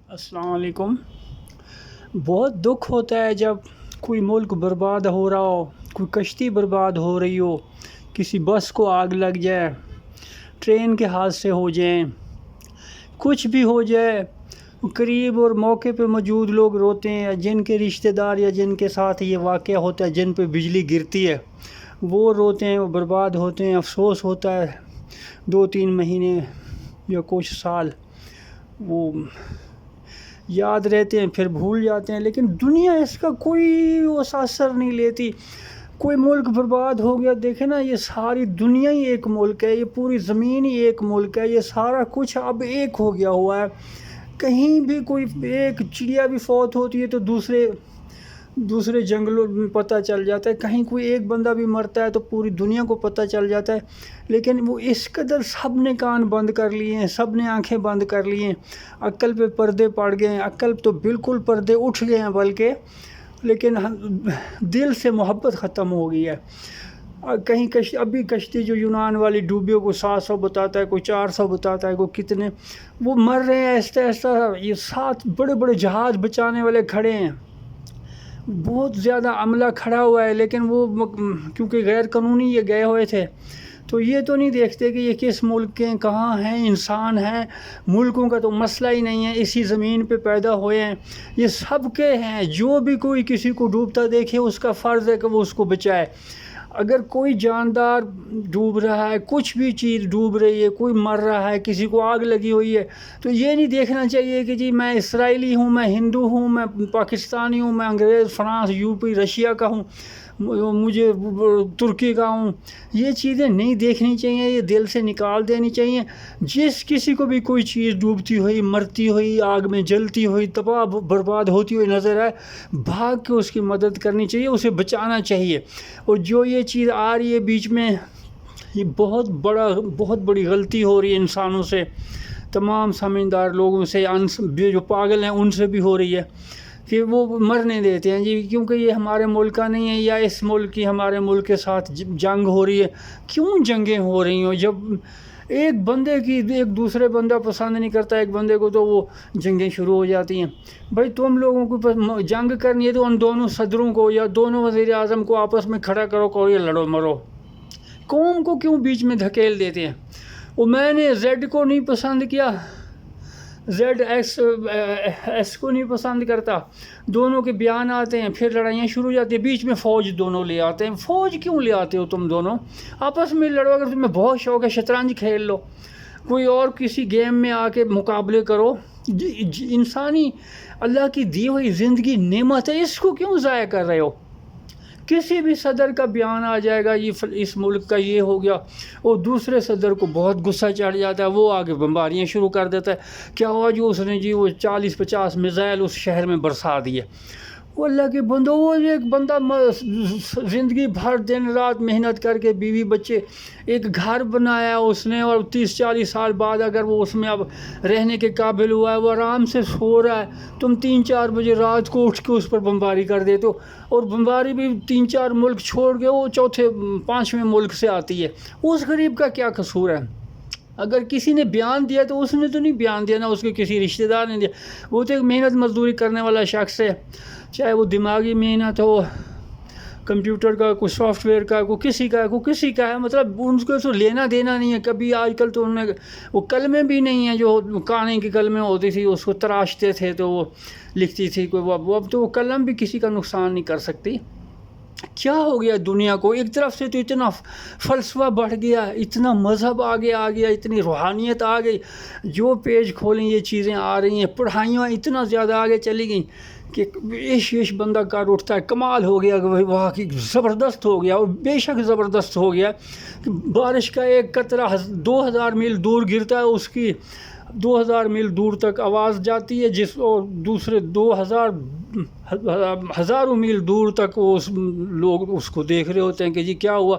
السلام علیکم۔ بہت دکھ ہوتا ہے جب کوئی ملک برباد ہو رہا ہو، کوئی کشتی برباد ہو رہی ہو، کسی بس کو آگ لگ جائے، ٹرین کے حادثے ہو جائیں، کچھ بھی ہو جائے، قریب اور موقع پہ موجود لوگ روتے ہیں، یا جن کے رشتہ دار یا جن کے ساتھ یہ واقعہ ہوتا ہے، جن پہ بجلی گرتی ہے وہ روتے ہیں، وہ برباد ہوتے ہیں، افسوس ہوتا ہے 2-3 مہینے یا کچھ سال وہ یاد رہتے ہیں، پھر بھول جاتے ہیں، لیکن دنیا اس کا کوئی اس اثر نہیں لیتی۔ کوئی ملک برباد ہو گیا، دیکھیں نا، یہ ساری دنیا ہی ایک ملک ہے، یہ پوری زمین ہی ایک ملک ہے، یہ سارا کچھ اب ایک ہو گیا ہوا ہے۔ کہیں بھی کوئی ایک چڑیا بھی فوت ہوتی ہے تو دوسرے جنگلوں میں پتہ چل جاتا ہے، کہیں کوئی ایک بندہ بھی مرتا ہے تو پوری دنیا کو پتہ چل جاتا ہے۔ لیکن وہ اس قدر سب نے کان بند کر لیے ہیں، سب نے آنکھیں بند کر لی ہیں، عقل پہ پردے پڑ گئے ہیں، عقل تو بالکل پردے اٹھ گئے ہیں بلکہ، لیکن دل سے محبت ختم ہو گئی ہے۔ کہیں ابھی کشتی جو یونان والی ڈوبیوں کو 700 بتاتا ہے، کوئی 400 بتاتا ہے، کوئی کتنے، وہ مر رہے ہیں ایسا ایسا۔ یہ 7 بڑے بڑے جہاز بچانے والے کھڑے ہیں، بہت زیادہ عملہ کھڑا ہوا ہے، لیکن وہ کیونکہ غیر قانونی یہ گئے ہوئے تھے تو یہ تو نہیں دیکھتے کہ یہ کس ملک کے ہیں، کہاں ہیں، انسان ہیں۔ ملکوں کا تو مسئلہ ہی نہیں ہے، اسی زمین پہ پیدا ہوئے ہیں، یہ سب کے ہیں۔ جو بھی کوئی کسی کو ڈوبتا دیکھے اس کا فرض ہے کہ وہ اس کو بچائے۔ اگر کوئی جاندار ڈوب رہا ہے، کچھ بھی چیز ڈوب رہی ہے، کوئی مر رہا ہے، کسی کو آگ لگی ہوئی ہے، تو یہ نہیں دیکھنا چاہیے کہ جی میں اسرائیلی ہوں، میں ہندو ہوں، میں پاکستانی ہوں، میں انگریز، فرانس، یوپی، رشیا کا ہوں، مجھے ترکی کا ہوں۔ یہ چیزیں نہیں دیکھنی چاہیے، یہ دل سے نکال دینی چاہیے۔ جس کسی کو بھی کوئی چیز ڈوبتی ہوئی، مرتی ہوئی، آگ میں جلتی ہوئی، تباہ برباد ہوتی ہوئی نظر آئے، بھاگ کے اس کی مدد کرنی چاہیے، اسے بچانا چاہیے۔ اور جو یہ چیز آ رہی ہے بیچ میں، یہ بہت بڑی غلطی ہو رہی ہے انسانوں سے، تمام سمجھدار لوگوں سے، جو پاگل ہیں ان سے بھی ہو رہی ہے کہ وہ مرنے دیتے ہیں جی، کیونکہ یہ ہمارے ملک کا نہیں ہے، یا اس ملک کی ہمارے ملک کے ساتھ جنگ ہو رہی ہے۔ کیوں جنگیں ہو رہی ہوں؟ جب ایک بندے کی ایک دوسرے بندہ پسند نہیں کرتا ایک بندے کو تو وہ جنگیں شروع ہو جاتی ہیں۔ بھائی تم لوگوں کو جنگ کرنی ہے تو ان دونوں صدروں کو یا دونوں وزیر اعظم کو آپس میں کھڑا کرو، یہ لڑو مرو۔ قوم کو کیوں بیچ میں دھکیل دیتے ہیں؟ وہ میں نے زیڈ کو نہیں پسند کیا، زیڈ ایس کو نہیں پسند کرتا، دونوں کے بیان آتے ہیں، پھر لڑائیاں شروع ہو جاتی ہیں، بیچ میں فوج دونوں لے آتے ہیں۔ فوج کیوں لے آتے ہو تم دونوں؟ آپس میں لڑو، اگر تمہیں بہت شوق ہے شطرنج کھیل لو، کوئی اور کسی گیم میں آ کے مقابلے کرو۔ انسانی اللہ کی دی ہوئی زندگی نعمت ہے، اس کو کیوں ضائع کر رہے ہو؟ کسی بھی صدر کا بیان آ جائے گا یہ اس ملک کا یہ ہو گیا، اور دوسرے صدر کو بہت غصہ چڑھ جاتا ہے، وہ آگے بمباریاں شروع کر دیتا ہے۔ کیا ہوا جو اس نے وہ 40-50 میزائل اس شہر میں برسا دیے۔ وہ اللہ کے بندو، وہ ایک بندہ زندگی بھر دن رات محنت کر کے بیوی بچے ایک گھر بنایا اس نے، اور 30-40 سال بعد اگر وہ اس میں اب رہنے کے قابل ہوا ہے، وہ آرام سے سو رہا ہے، تم 3-4 بجے رات کو اٹھ کے اس پر بمباری کر دیتے ہو، اور بمباری بھی 3-4 ملک چھوڑ کے وہ 4-5ویں ملک سے آتی ہے۔ اس غریب کا کیا قصور ہے؟ اگر کسی نے بیان دیا تو اس نے تو نہیں بیان دیا، نہ اس کے کسی رشتہ دار نے دیا، وہ تو ایک محنت مزدوری کرنے والا شخص ہے، چاہے وہ دماغی محنت ہو، کمپیوٹر کا، کوئی سافٹ ویئر کا، کوئی کسی کا ہے، مطلب ان کو تو لینا دینا نہیں ہے کبھی۔ آج کل تو انہیں وہ کلمیں بھی نہیں ہیں، جو کانے کی کلمیں ہوتی تھی اس کو تراشتے تھے تو وہ لکھتی تھی کوئی، اب تو وہ قلم بھی کسی کا نقصان نہیں کر سکتی۔ کیا ہو گیا دنیا کو؟ ایک طرف سے تو اتنا فلسفہ بڑھ گیا، اتنا مذہب آگے آ گیا، اتنی روحانیت آ گئی، جو پیج کھولیں یہ چیزیں آ رہی ہیں، پڑھائیاں اتنا زیادہ آگے چلی گئیں کہ عیش بندہ کر اٹھتا ہے، کمال ہو گیا کہ واہ کی زبردست ہو گیا، اور بے شک زبردست ہو گیا کہ بارش کا ایک قطرہ 2000 میل دور گرتا ہے، اس کی 2000 میل دور تک آواز جاتی ہے، اور دوسرے 2000 ہزاروں میل دور تک لوگ اس کو دیکھ رہے ہوتے ہیں کہ جی کیا ہوا۔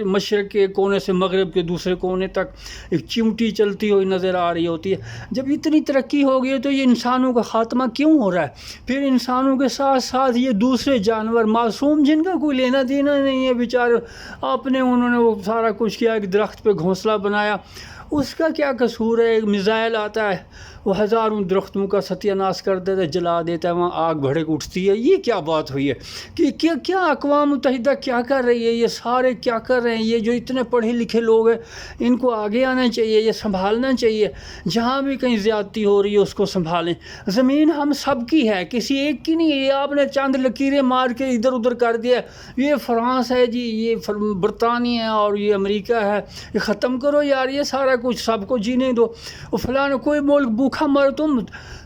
مشرق کے کونے سے مغرب کے دوسرے کونے تک ایک چمٹی چلتی ہوئی نظر آ رہی ہوتی ہے۔ جب اتنی ترقی ہو گئی ہے تو یہ انسانوں کا خاتمہ کیوں ہو رہا ہے؟ پھر انسانوں کے ساتھ ساتھ یہ دوسرے جانور معصوم، جن کا کوئی لینا دینا نہیں ہے بیچارے، انہوں نے وہ سارا کچھ کیا، ایک درخت پہ گھونسلہ بنایا، اس کا کیا قصور ہے؟ ایک میزائل آتا ہے وہ ہزاروں درختوں کا ستیہ ناش کر دیتا ہے، جلا دیتا ہے، وہاں آگ بھڑک اٹھتی ہے۔ یہ کیا بات ہوئی ہے کہ کیا اقوام متحدہ کیا کر رہی ہے؟ یہ سارے کیا کر رہے ہیں؟ یہ جو اتنے پڑھے لکھے لوگ ہیں ان کو آگے آنا چاہیے، یہ سنبھالنا چاہیے، جہاں بھی کہیں زیادتی ہو رہی ہے اس کو سنبھالیں۔ زمین ہم سب کی ہے، کسی ایک کی نہیں ہے۔ یہ آپ نے چند لکیریں مار کے ادھر ادھر کر دیا، یہ فرانس ہے جی، یہ برطانیہ ہے اور یہ امریکہ ہے، یہ ختم کرو یار، یہ سارا کچھ سب کو جینے دو۔ اور فلاں کوئی ملک بھوکا مر، تم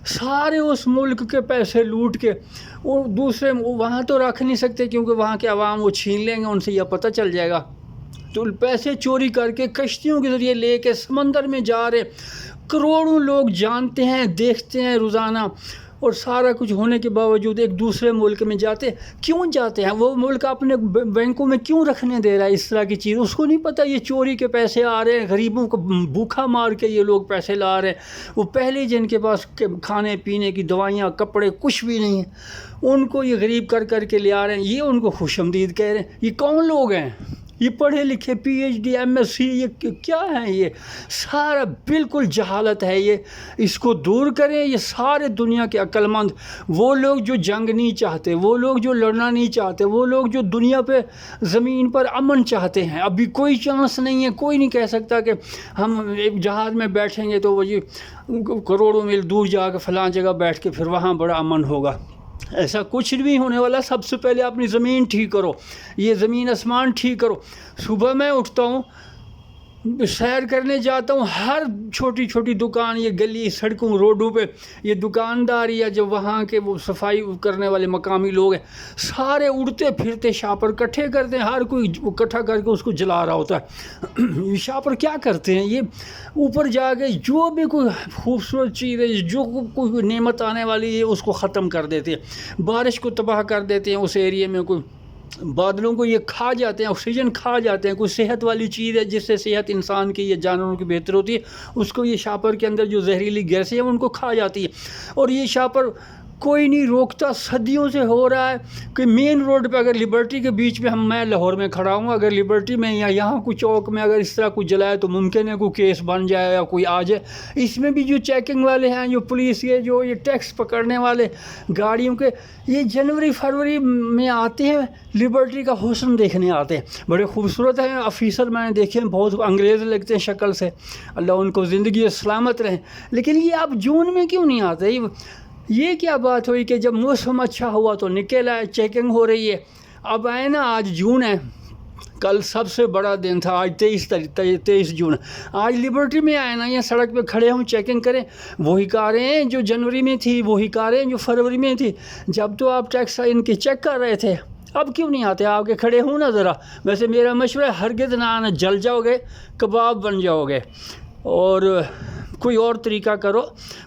سارے اس ملک کے پیسے لوٹ کے اور دوسرے وہاں تو رکھ نہیں سکتے کیونکہ وہاں کے عوام وہ چھین لیں گے، ان سے یہ پتہ چل جائے گا۔ تو پیسے چوری کر کے کشتیوں کے ذریعے لے کے سمندر میں جا رہے، کروڑوں لوگ جانتے ہیں، دیکھتے ہیں روزانہ، اور سارا کچھ ہونے کے باوجود ایک دوسرے ملک میں جاتے کیوں جاتے ہیں؟ وہ ملک اپنے بینکوں میں کیوں رکھنے دے رہا ہے اس طرح کی چیز؟ اس کو نہیں پتہ یہ چوری کے پیسے آ رہے ہیں، غریبوں کو بھوکا مار کے یہ لوگ پیسے لا رہے ہیں۔ وہ پہلے جن کے پاس کھانے پینے کی دوائیاں کپڑے کچھ بھی نہیں ہیں، ان کو یہ غریب کر کر کے لے آ رہے ہیں، یہ ان کو خوش آمدید کہہ رہے ہیں۔ یہ کون لوگ ہیں؟ یہ پڑھے لکھے P H D M S C, یہ کیا ہیں؟ یہ سارا بالکل جہالت ہے۔ یہ اس کو دور کریں۔ یہ سارے دنیا کے عقل مند، وہ لوگ جو جنگ نہیں چاہتے، وہ لوگ جو لڑنا نہیں چاہتے، وہ لوگ جو دنیا پہ زمین پر امن چاہتے ہیں، ابھی کوئی چانس نہیں ہے۔ کوئی نہیں کہہ سکتا کہ ہم ایک جہاز میں بیٹھیں گے تو وہ کروڑوں میل دور جا کے فلاں جگہ بیٹھ کے پھر وہاں بڑا امن ہوگا۔ ایسا کچھ نہیں ہونے والا۔ سب سے پہلے اپنی زمین ٹھیک کرو، یہ زمین آسمان ٹھیک کرو۔ صبح میں اٹھتا ہوں، سیر کرنے جاتا ہوں، ہر چھوٹی چھوٹی دکان، یہ گلی سڑکوں روڈوں پہ یہ دکاندار یا جو وہاں کے وہ صفائی کرنے والے مقامی لوگ ہیں، سارے اڑتے پھرتے شاپر اکٹھے کرتے ہیں، ہر کوئی اکٹھا کر کے اس کو جلا رہا ہوتا ہے۔ یہ شاپر کیا کرتے ہیں؟ یہ اوپر جا کے جو بھی کوئی خوبصورت چیز ہے، جو کوئی نعمت آنے والی ہے، اس کو ختم کر دیتے ہیں، بارش کو تباہ کر دیتے ہیں، اس ایریے میں کوئی بادلوں کو یہ کھا جاتے ہیں، آکسیجن کھا جاتے ہیں۔ کوئی صحت والی چیز ہے جس سے صحت انسان کی یا جانوروں کی بہتر ہوتی ہے، اس کو یہ شاپر کے اندر جو زہریلی گیسیں ہیں ان کو کھا جاتی ہے۔ اور یہ شاپر کوئی نہیں روکتا، صدیوں سے ہو رہا ہے کہ مین روڈ پہ اگر لبرٹی کے بیچ میں میں لاہور میں کھڑا ہوں، اگر لبرٹی میں یا یہاں کوئی چوک میں اگر اس طرح کوئی جلائے تو ممکن ہے کوئی کیس بن جائے یا کوئی آ جائے۔ اس میں بھی جو چیکنگ والے ہیں، جو پولیس کے جو یہ ٹیکس پکڑنے والے گاڑیوں کے، یہ جنوری فروری میں آتے ہیں، لبرٹی کا حسن دیکھنے آتے ہیں، بڑے خوبصورت ہیں آفیسر، میں نے دیکھے ہیں، بہت انگریز لگتے ہیں شکل سے، اللہ ان کو زندگی سلامت رہیں۔ لیکن یہ اب جون میں کیوں نہیں آتے؟ یہ کیا بات ہوئی کہ جب موسم اچھا ہوا تو نکل آئے، چیکنگ ہو رہی ہے۔ اب آئے نا، آج جون ہے، کل سب سے بڑا دن تھا، آج 23 جون، آج لبرٹی میں آئے نا، یہ سڑک پہ کھڑے ہوں چیکنگ کریں، وہی کاریں ہیں جو جنوری میں تھی، وہی کاریں جو فروری میں تھی، جب تو آپ ٹیکس ان کے چیک کر رہے تھے۔ اب کیوں نہیں آتے؟ آپ کے کھڑے ہوں نا ذرا۔ ویسے میرا مشورہ ہے ہرگز نہ آنا، جل جاؤ گے، کباب بن جاؤ گے۔ اور کوئی اور طریقہ کرو،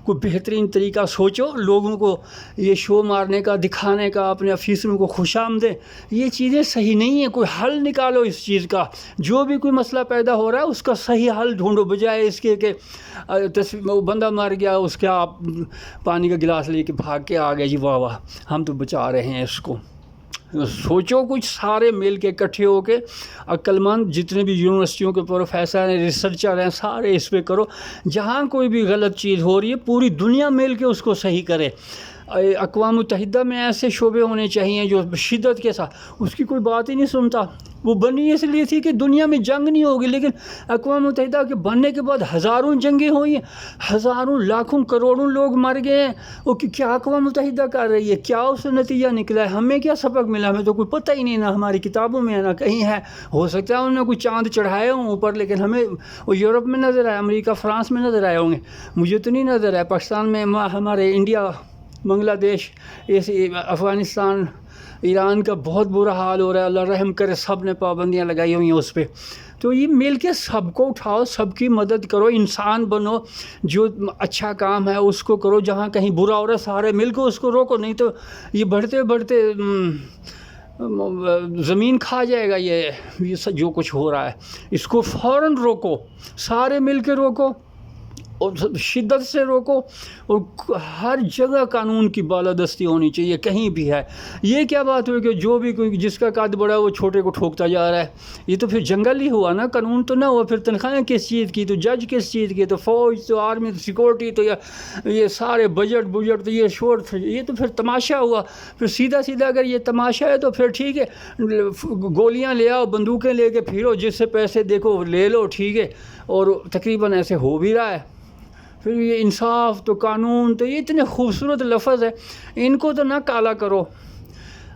کوئی بہترین طریقہ سوچو، لوگوں کو یہ شو مارنے کا، دکھانے کا، اپنے آفیسروں کو خوش آمدیں، یہ چیزیں صحیح نہیں ہیں۔ کوئی حل نکالو اس چیز کا، جو بھی کوئی مسئلہ پیدا ہو رہا ہے اس کا صحیح حل ڈھونڈو، بجائے اس کے کہ بندہ مر گیا، اس کا آپ پانی کا گلاس لے کے بھاگ کے آ گئے، جی واہ واہ ہم تو بچا رہے ہیں اس کو۔ سوچو کچھ، سارے مل کے اکٹھے ہو کے، عقل مند جتنے بھی یونیورسٹیوں کے پروفیسر ہیں، ریسرچر ہیں، سارے اس پہ کرو۔ جہاں کوئی بھی غلط چیز ہو رہی ہے پوری دنیا مل کے اس کو صحیح کرے۔ اقوام متحدہ میں ایسے شعبے ہونے چاہیے جو شدت کے ساتھ، اس کی کوئی بات ہی نہیں سنتا۔ وہ بنی اس لیے تھی کہ دنیا میں جنگ نہیں ہوگی، لیکن اقوام متحدہ کے بننے کے بعد ہزاروں جنگیں ہوئی ہیں، ہزاروں لاکھوں کروڑوں لوگ مر گئے ہیں۔ وہ کیا اقوام متحدہ کر رہی ہے؟ کیا اس سے نتیجہ نکلا ہے؟ ہمیں کیا سبق ملا؟ ہمیں تو کوئی پتہ ہی نہیں، نہ ہماری کتابوں میں ہے نہ کہیں ہے۔ ہو سکتا ہے انہوں نے کوئی چاند چڑھائے ہوں اوپر، لیکن ہمیں وہ یورپ میں نظر آئے، امریکہ فرانس میں نظر آئے ہوں گے، مجھے تو نہیں نظر آئے۔ پاکستان میں ہمارے انڈیا، بنگلہ دیش، افغانستان، ایران کا بہت برا حال ہو رہا ہے، اللہ رحم کرے، سب نے پابندیاں لگائی ہوئی ہیں اس پہ۔ تو یہ مل کے سب کو اٹھاؤ، سب کی مدد کرو، انسان بنو، جو اچھا کام ہے اس کو کرو، جہاں کہیں برا ہو رہا ہے سارے مل کے اس کو روکو، نہیں تو یہ بڑھتے بڑھتے زمین کھا جائے گا یہ جو کچھ ہو رہا ہے۔ اس کو فوراً روکو، سارے مل کے روکو۔ اور شدت سے روکو، اور ہر جگہ قانون کی بالادستی ہونی چاہیے کہیں بھی ہے۔ یہ کیا بات ہوئی کہ جو بھی کوئی جس کا قد بڑا ہے وہ چھوٹے کو ٹھوکتا جا رہا ہے؟ یہ تو پھر جنگل ہی ہوا نا، قانون تو نہ ہوا۔ پھر تنخواہیں کس چیز کی، تو جج کس چیز کی، تو فوج، تو آرمی، تو سیکورٹی، تو یہ سارے بجٹ تو یہ شور، یہ تو پھر تماشا ہوا۔ پھر سیدھا سیدھا اگر یہ تماشا ہے تو پھر ٹھیک ہے، گولیاں لے آؤ، بندوقیں لے کے پھرو، جس سے پیسے دیکھو لے لو، ٹھیک ہے۔ اور تقریباً ایسے ہو بھی رہا ہے۔ پھر یہ انصاف تو قانون تو یہ اتنے خوبصورت لفظ ہے، ان کو تو نہ کالا کرو،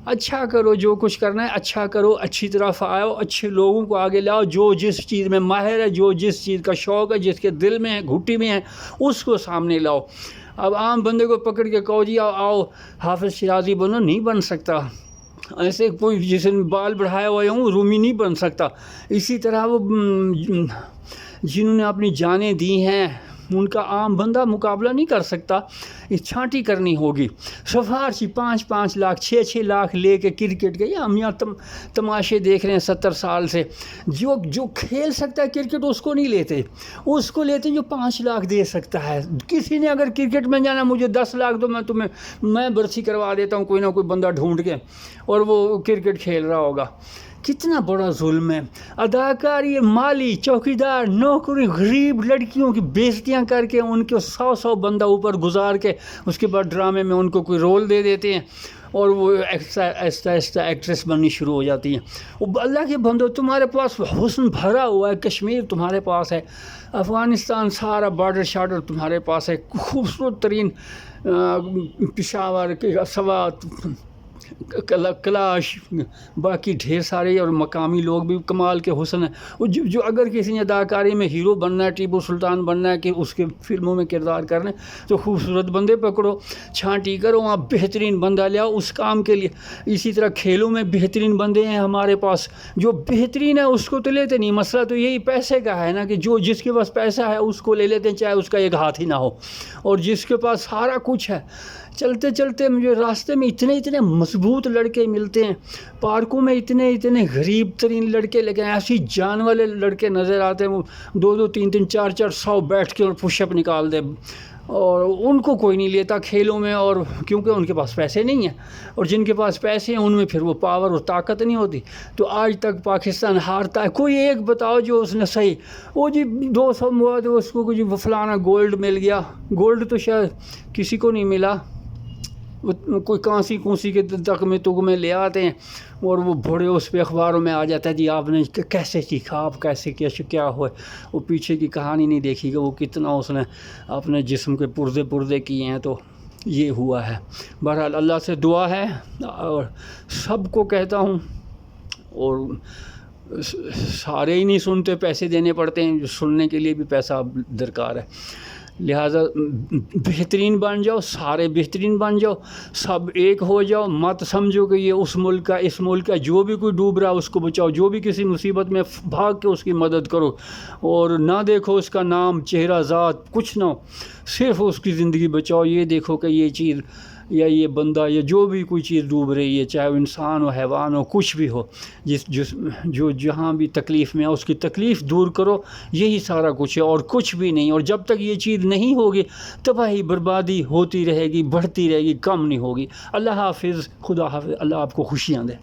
اچھا کرو، جو کچھ کرنا ہے اچھا کرو، اچھی طرف آؤ، اچھے لوگوں کو آگے لاؤ، جو جس چیز میں ماہر ہے، جو جس چیز کا شوق ہے، جس کے دل میں ہے، گھٹی میں ہے، اس کو سامنے لاؤ۔ اب عام بندے کو پکڑ کے کہو جی آؤ حافظ شیرازی بنو، نہیں بن سکتا۔ ایسے کوئی جس نے بال بڑھایا ہوا ہوں رومی نہیں بن سکتا۔ اسی طرح وہ جنہوں نے اپنی جانیں دی ہیں ان کا عام بندہ مقابلہ نہیں کر سکتا، یہ چھانٹی کرنی ہوگی۔ سفارشی 5-5 لاکھ 6-6 لاکھ لے کے کرکٹ کے، ہم یہاں تماشے دیکھ رہے ہیں 70 سال سے۔ جو کھیل سکتا ہے کرکٹ اس کو نہیں لیتے، اس کو لیتے جو 5 لاکھ دے سکتا ہے۔ کسی نے اگر کرکٹ میں جانا مجھے 10 لاکھ دو، میں برسی کروا دیتا ہوں کوئی نہ کوئی بندہ ڈھونڈ کے، اور وہ کرکٹ کھیل رہا ہوگا۔ کتنا بڑا ظلم ہے۔ اداکاری، مالی، چوکیدار، نوکری، غریب لڑکیوں کی بےعزتیاں کر کے ان کے 100 بندہ اوپر گزار کے اس کے بعد ڈرامے میں ان کو کوئی رول دے دیتے ہیں، اور وہ آہستہ آہستہ ایکٹریس بننی شروع ہو جاتی ہیں۔ اللہ کے بندو، تمہارے پاس حسن بھرا ہوا ہے، کشمیر تمہارے پاس ہے، افغانستان سارا بارڈر شارڈر تمہارے پاس ہے، خوبصورت ترین پشاور کے سوات، کلاش، باقی ڈھیر سارے اور مقامی لوگ بھی کمال کے حسن ہیں۔ جو اگر کسی نے اداکاری میں ہیرو بننا ہے، ٹیپو سلطان بننا ہے کہ اس کے فلموں میں کردار کرنے، تو خوبصورت بندے پکڑو، چھانٹی کرو، وہاں بہترین بندہ لے آؤ اس کام کے لیے۔ اسی طرح کھیلوں میں بہترین بندے ہیں ہمارے پاس، جو بہترین ہے اس کو تو لیتے نہیں۔ مسئلہ تو یہی پیسے کا ہے نا، کہ جو جس کے پاس پیسہ ہے اس کو لے لیتے ہیں، چاہے اس کا ایک ہاتھ ہی نہ ہو، اور جس کے پاس سارا کچھ ہے۔ چلتے چلتے مجھے راستے میں اتنے مضبوط لڑکے ملتے ہیں، پارکوں میں اتنے غریب ترین لڑکے، لیکن ایسی جان والے لڑکے نظر آتے ہیں، وہ 2-2 3-3 4-4 100 بیٹھ کے اور پش اپ نکال دے، اور ان کو کوئی نہیں لیتا کھیلوں میں، اور کیونکہ ان کے پاس پیسے نہیں ہیں، اور جن کے پاس پیسے ہیں ان میں پھر وہ پاور اور طاقت نہیں ہوتی۔ تو آج تک پاکستان ہارتا ہے۔ کوئی ایک بتاؤ جو اس نے صحیح، وہ جی 200 ہوا تو اس کو جی فلانا گولڈ مل گیا، گولڈ تو شاید کسی کو نہیں ملا، کوئی کانسی کے تگمے لے آتے ہیں، اور وہ بڑے اس پہ اخباروں میں آ جاتا ہے جی آپ نے کیسے سیکھا، آپ کیسے کیا ہوئے، وہ پیچھے کی کہانی نہیں دیکھی کہ وہ کتنا اس نے اپنے جسم کے پردے کیے ہیں، تو یہ ہوا ہے۔ بہرحال اللہ سے دعا ہے، اور سب کو کہتا ہوں، اور سارے ہی نہیں سنتے، پیسے دینے پڑتے ہیں، سننے کے لیے بھی پیسہ درکار ہے، لہٰذا بہترین بن جاؤ، سارے بہترین بن جاؤ، سب ایک ہو جاؤ، مت سمجھو کہ یہ اس ملک کا اس ملک کا، جو بھی کوئی ڈوب رہا ہے اس کو بچاؤ، جو بھی کسی مصیبت میں بھاگ کے اس کی مدد کرو، اور نہ دیکھو اس کا نام، چہرہ، ذات، کچھ نہ ہو، صرف اس کی زندگی بچاؤ۔ یہ دیکھو کہ یہ چیز یا یہ بندہ یا جو بھی کوئی چیز ڈوب رہی ہے، چاہے وہ انسان ہو، حیوان ہو، کچھ بھی ہو، جو جہاں بھی تکلیف میں ہے اس کی تکلیف دور کرو، یہی سارا کچھ ہے، اور کچھ بھی نہیں۔ اور جب تک یہ چیز نہیں ہوگی تباہی بربادی ہوتی رہے گی، بڑھتی رہے گی، کم نہیں ہوگی۔ اللہ حافظ، خدا حافظ، اللہ آپ کو خوشیاں دے۔